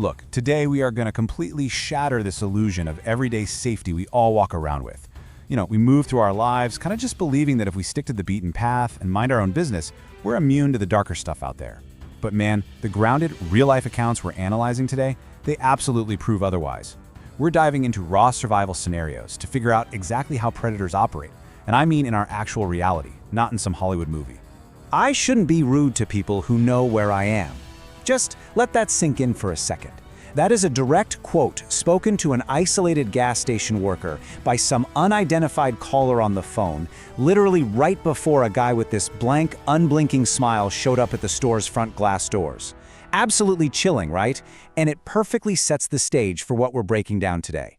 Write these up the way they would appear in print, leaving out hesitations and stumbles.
Look, today we are going to completely shatter this illusion of everyday safety we all walk around with. We move through our lives kind of just believing that if we stick to the beaten path and mind our own business, we're immune to the darker stuff out there. But man, the grounded, real-life accounts we're analyzing today, they absolutely prove otherwise. We're diving into raw survival scenarios to figure out exactly how predators operate, and I mean in our actual reality, not in some Hollywood movie. I shouldn't be rude to people who know where I am. Just let that sink in for a second. That is a direct quote spoken to an isolated gas station worker by some unidentified caller on the phone, literally right before a guy with this blank, unblinking smile showed up at the store's front glass doors. Absolutely chilling, right? And it perfectly sets the stage for what we're breaking down today.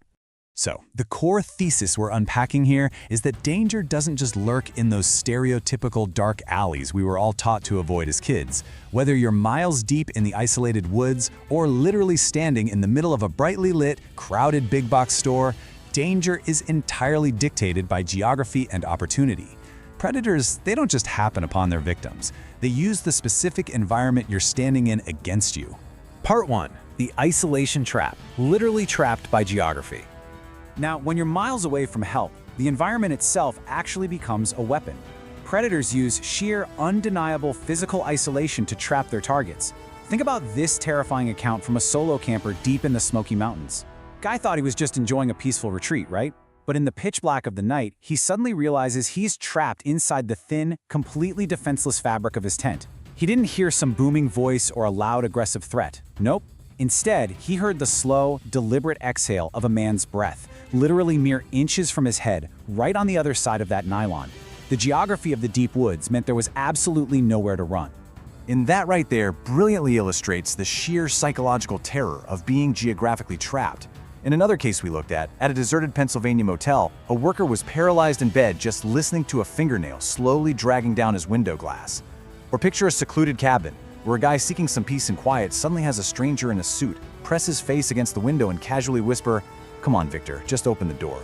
So, the core thesis we're unpacking here is that danger doesn't just lurk in those stereotypical dark alleys we were all taught to avoid as kids. Whether you're miles deep in the isolated woods or literally standing in the middle of a brightly lit, crowded big box store, danger is entirely dictated by geography and opportunity. Predators, they don't just happen upon their victims. They use the specific environment you're standing in against you. Part 1. The isolation trap, literally trapped by geography. Now, when you're miles away from help, the environment itself actually becomes a weapon. Predators use sheer, undeniable physical isolation to trap their targets. Think about this terrifying account from a solo camper deep in the Smokey Mountains. Guy thought he was just enjoying a peaceful retreat, right? But in the pitch black of the night, he suddenly realizes he's trapped inside the thin, completely defenseless fabric of his tent. He didn't hear some booming voice or a loud, aggressive threat. Nope. Instead, he heard the slow, deliberate exhale of a man's breath, literally mere inches from his head, right on the other side of that nylon. The geography of the deep woods meant there was absolutely nowhere to run. And that right there brilliantly illustrates the sheer psychological terror of being geographically trapped. In another case we looked at a deserted Pennsylvania motel, a worker was paralyzed in bed just listening to a fingernail slowly dragging down his window glass. Or picture a secluded cabin, where a guy seeking some peace and quiet suddenly has a stranger in a suit press his face against the window and casually whisper, "Come on, Victor, just open the door."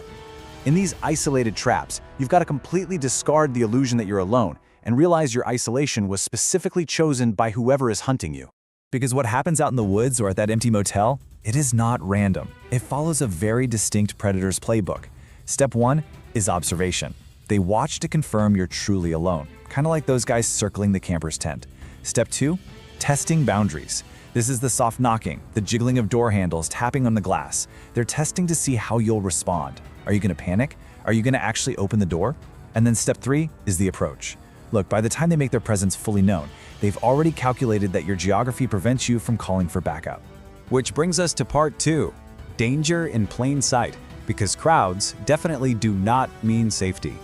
In these isolated traps, you've got to completely discard the illusion that you're alone and realize your isolation was specifically chosen by whoever is hunting you. Because what happens out in the woods or at that empty motel, it is not random. It follows a very distinct predator's playbook. Step 1 is observation. They watch to confirm you're truly alone, kind of like those guys circling the camper's tent. Step 2, testing boundaries. This is the soft knocking, the jiggling of door handles, tapping on the glass. They're testing to see how you'll respond. Are you going to panic? Are you going to actually open the door? And then step 3 is the approach. Look, by the time they make their presence fully known, they've already calculated that your geography prevents you from calling for backup. Which brings us to part 2, danger in plain sight, because crowds definitely do not mean safety.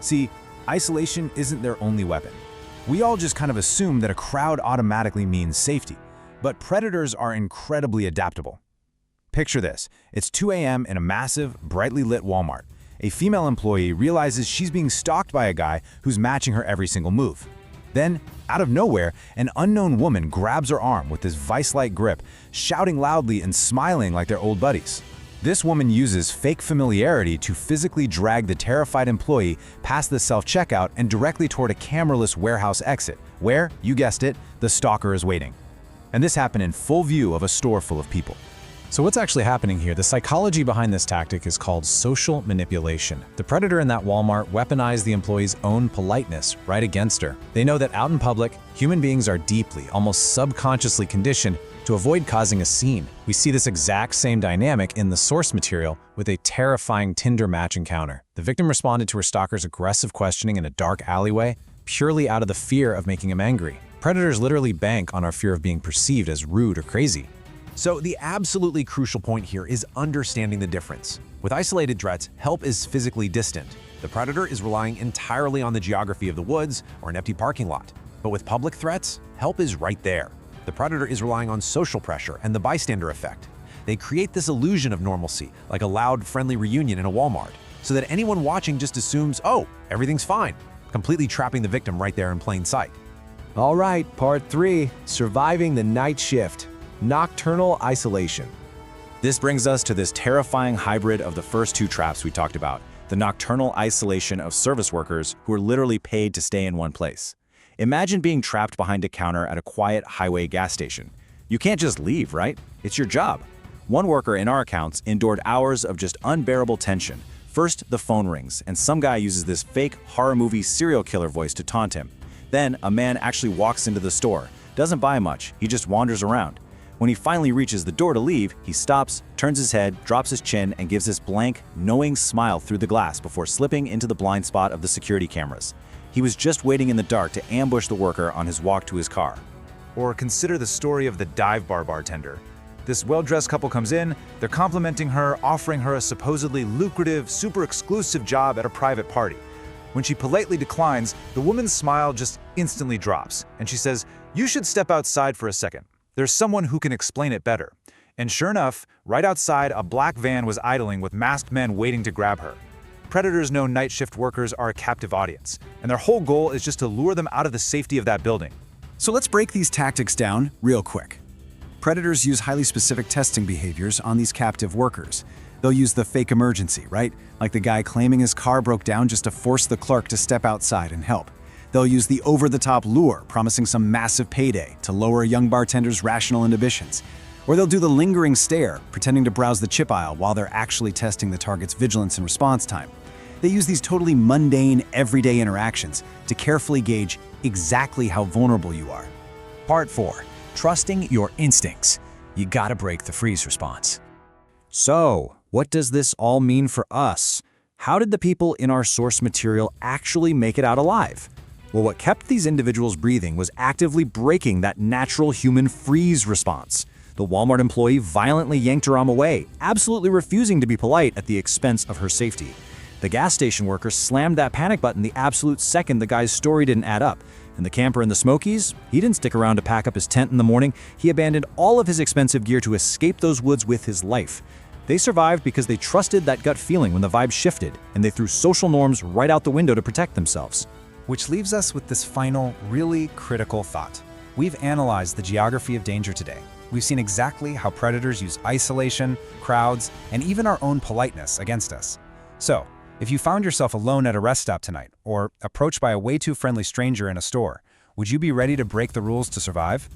See, isolation isn't their only weapon. We all just kind of assume that a crowd automatically means safety, but predators are incredibly adaptable. Picture this, it's 2 a.m. in a massive, brightly lit Walmart. A female employee realizes she's being stalked by a guy who's matching her every single move. Then, out of nowhere, an unknown woman grabs her arm with this vice-like grip, shouting loudly and smiling like they're old buddies. This woman uses fake familiarity to physically drag the terrified employee past the self-checkout and directly toward a cameraless warehouse exit, where, you guessed it, the stalker is waiting. And this happened in full view of a store full of people. So what's actually happening here? The psychology behind this tactic is called social manipulation. The predator in that Walmart weaponized the employee's own politeness right against her. They know that out in public, human beings are deeply, almost subconsciously conditioned to avoid causing a scene. We see this exact same dynamic in the source material with a terrifying Tinder match encounter. The victim responded to her stalker's aggressive questioning in a dark alleyway, purely out of the fear of making him angry. Predators literally bank on our fear of being perceived as rude or crazy. So the absolutely crucial point here is understanding the difference. With isolated threats, help is physically distant. The predator is relying entirely on the geography of the woods or an empty parking lot. But with public threats, help is right there. The predator is relying on social pressure and the bystander effect. They create this illusion of normalcy, like a loud, friendly reunion in a Walmart, so that anyone watching just assumes, oh, everything's fine, completely trapping the victim right there in plain sight. All right, part 3, surviving the night shift. Nocturnal isolation. This brings us to this terrifying hybrid of the first 2 traps we talked about, the nocturnal isolation of service workers who are literally paid to stay in one place. Imagine being trapped behind a counter at a quiet highway gas station. You can't just leave, right? It's your job. One worker in our accounts endured hours of just unbearable tension. First, the phone rings, and some guy uses this fake horror movie serial killer voice to taunt him. Then, a man actually walks into the store. Doesn't buy much, he just wanders around. When he finally reaches the door to leave, he stops, turns his head, drops his chin, and gives this blank, knowing smile through the glass before slipping into the blind spot of the security cameras. He was just waiting in the dark to ambush the worker on his walk to his car. Or consider the story of the dive bar bartender. This well-dressed couple comes in, they're complimenting her, offering her a supposedly lucrative, super exclusive job at a private party. When she politely declines, the woman's smile just instantly drops, and she says, "You should step outside for a second. There's someone who can explain it better." And sure enough, right outside, a black van was idling with masked men waiting to grab her. Predators know night shift workers are a captive audience, and their whole goal is just to lure them out of the safety of that building. So let's break these tactics down real quick. Predators use highly specific testing behaviors on these captive workers. They'll use the fake emergency, right? Like the guy claiming his car broke down just to force the clerk to step outside and help. They'll use the over-the-top lure, promising some massive payday to lower a young bartender's rational inhibitions. Or they'll do the lingering stare, pretending to browse the chip aisle while they're actually testing the target's vigilance and response time. They use these totally mundane, everyday interactions to carefully gauge exactly how vulnerable you are. Part 4. Trusting your instincts. You gotta break the freeze response. So, what does this all mean for us? How did the people in our source material actually make it out alive? Well, what kept these individuals breathing was actively breaking that natural human freeze response. The Walmart employee violently yanked her arm away, absolutely refusing to be polite at the expense of her safety. The gas station worker slammed that panic button the absolute second the guy's story didn't add up. And the camper in the Smokies, he didn't stick around to pack up his tent in the morning. He abandoned all of his expensive gear to escape those woods with his life. They survived because they trusted that gut feeling when the vibe shifted, and they threw social norms right out the window to protect themselves. Which leaves us with this final, really critical thought. We've analyzed the geography of danger today. We've seen exactly how predators use isolation, crowds, and even our own politeness against us. So, if you found yourself alone at a rest stop tonight, or approached by a way too friendly stranger in a store, would you be ready to break the rules to survive?